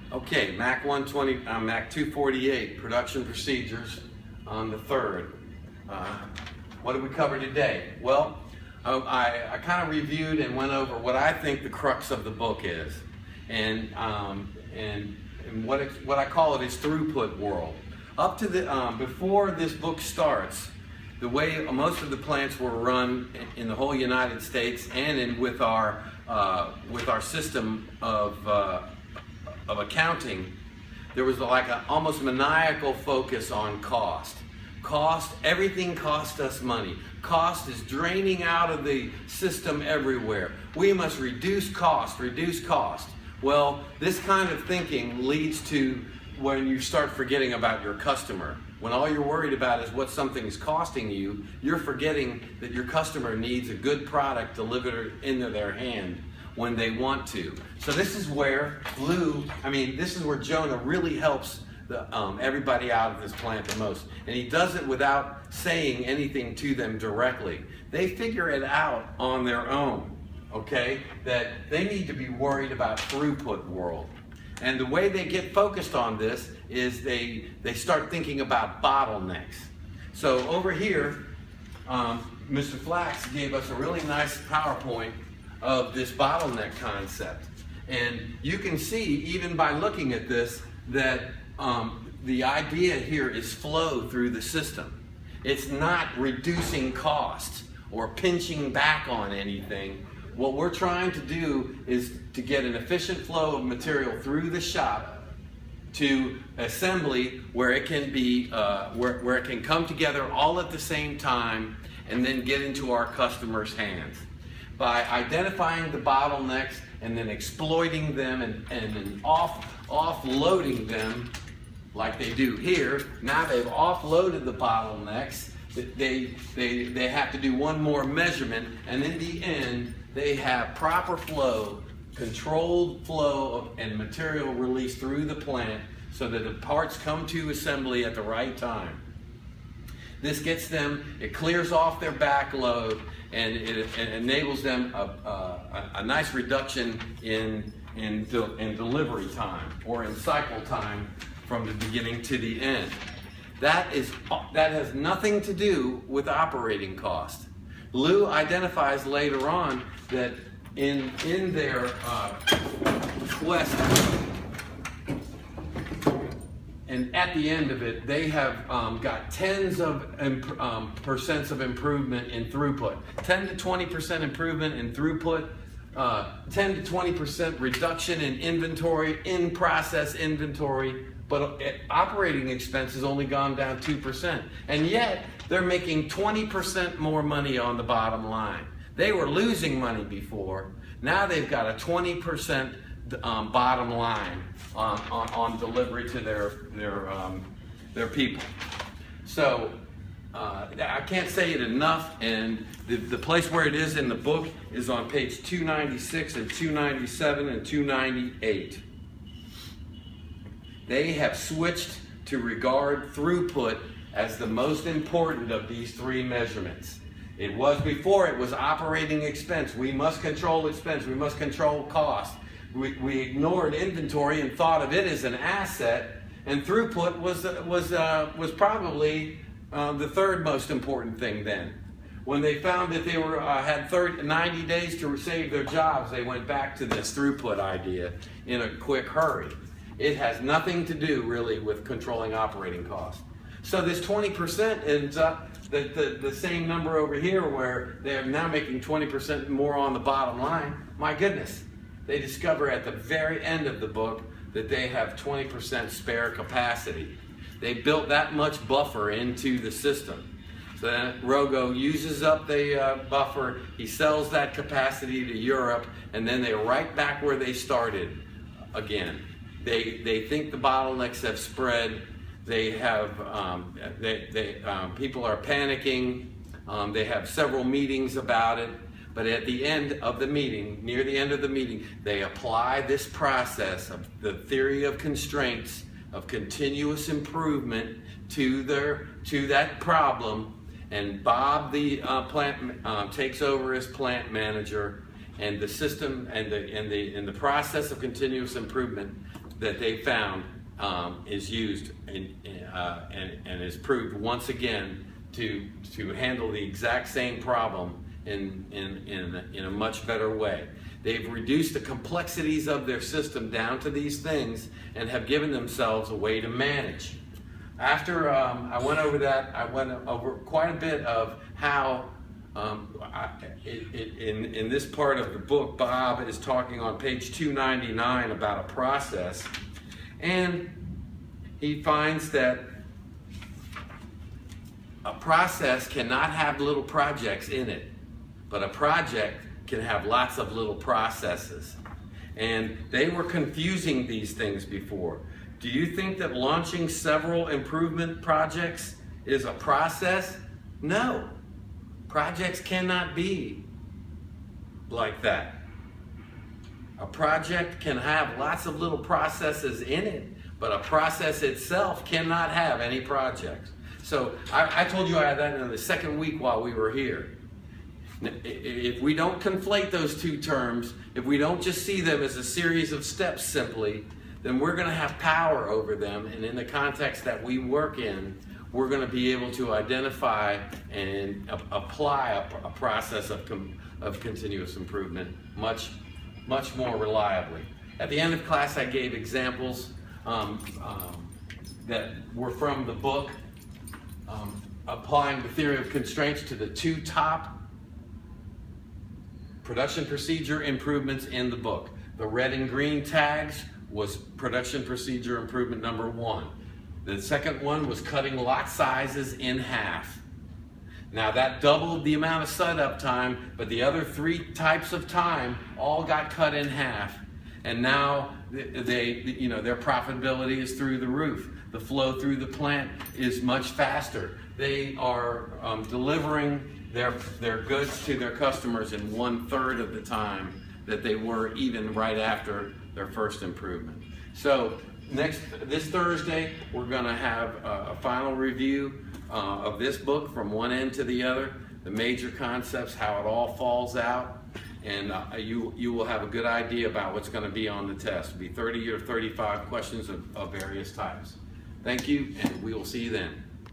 Okay, Mac 120, Mac 248, production procedures on the third. What did we cover today? Well, I kind of reviewed and went over what I think the crux of the book is, and what I call it is throughput world. Up to the before this book starts, the way most of the plants were run in the whole United States and with our system of accounting, there was like an almost maniacal focus on cost. Cost, everything cost us money. Cost is draining out of the system everywhere. We must reduce cost, reduce cost. Well, this kind of thinking leads to when you start forgetting about your customer. When all you're worried about is what something is costing you, you're forgetting that your customer needs a good product delivered into their hand when they want to. So this is where this is where Jonah really helps everybody out of this plant the most. And he does it without saying anything to them directly. They figure it out on their own, okay? That they need to be worried about throughput world. And the way they get focused on this is they start thinking about bottlenecks. So over here, Mr. Flax gave us a really nice PowerPoint of this bottleneck concept. And you can see, even by looking at this, that the idea here is flow through the system. It's not reducing costs or pinching back on anything. What we're trying to do is to get an efficient flow of material through the shop to assembly where it can be, where it can come together all at the same time and then get into our customers' hands. By identifying the bottlenecks and then exploiting them and then offloading them like they do here. Now they've offloaded the bottlenecks. They have to do one more measurement, and in the end they have proper flow, controlled flow and material release through the plant so that the parts come to assembly at the right time. This gets them, it clears off their backload, and it enables them a nice reduction in delivery time or in cycle time from the beginning to the end. That has nothing to do with operating cost. Lou identifies later on that in their quest, and at the end of it, they have got tens of percents of improvement in throughput. 10 to 20% improvement in throughput, 10 to 20% reduction in inventory, in-process inventory, but operating expense has only gone down 2%. And yet, they're making 20% more money on the bottom line. They were losing money before. Now they've got a 20% bottom line on delivery to their people. So I can't say it enough, and the place where it is in the book is on page 296 and 297 and 298. They have switched to regard throughput as the most important of these three measurements. It was before, it was operating expense. We must control expense, we must control cost. We ignored inventory and thought of it as an asset, and throughput was probably the third most important thing then. When they found that they had 90 days to save their jobs, they went back to this throughput idea in a quick hurry. It has nothing to do really with controlling operating costs. So this 20% ends up the same number over here where they're now making 20% more on the bottom line. My goodness. They discover at the very end of the book that they have 20% spare capacity. They built that much buffer into the system. So then Rogo uses up the buffer, he sells that capacity to Europe, and then they're right back where they started again. They think the bottlenecks have spread. They have people are panicking. They have several meetings about it. But at the end of the meeting, near the end of the meeting, they apply this process of the theory of constraints, of continuous improvement to that problem. And Bob, the plant, takes over as plant manager, and the system and the process of continuous improvement that they found is used and is proved once again to handle the exact same problem in a much better way. They've reduced the complexities of their system down to these things and have given themselves a way to manage. After I went over that, I went over quite a bit of how in this part of the book, Bob is talking on page 299 about a process, and he finds that a process cannot have little projects in it, but a project can have lots of little processes. And they were confusing these things before. Do you think that launching several improvement projects is a process? No. Projects cannot be like that. A project can have lots of little processes in it, but a process itself cannot have any projects. So I told you I had that in the second week while we were here. If we don't conflate those two terms, if we don't just see them as a series of steps simply, then we're going to have power over them, and in the context that we work in, we're going to be able to identify and apply a process of continuous improvement much more reliably. At the end of class, I gave examples that were from the book, applying the theory of constraints to the two top production procedure improvements in the book. The red and green tags was production procedure improvement number 1. The second one was cutting lot sizes in half. Now that doubled the amount of setup time, but the other 3 types of time all got cut in half. And now their profitability is through the roof. The flow through the plant is much faster. They are delivering their goods to their customers in 1/3 of the time that they were even right after their first improvement. So this Thursday, we're going to have a final review of this book from one end to the other, the major concepts, how it all falls out, and you will have a good idea about what's going to be on the test. It'll be 30 or 35 questions of various types. Thank you, and we will see you then.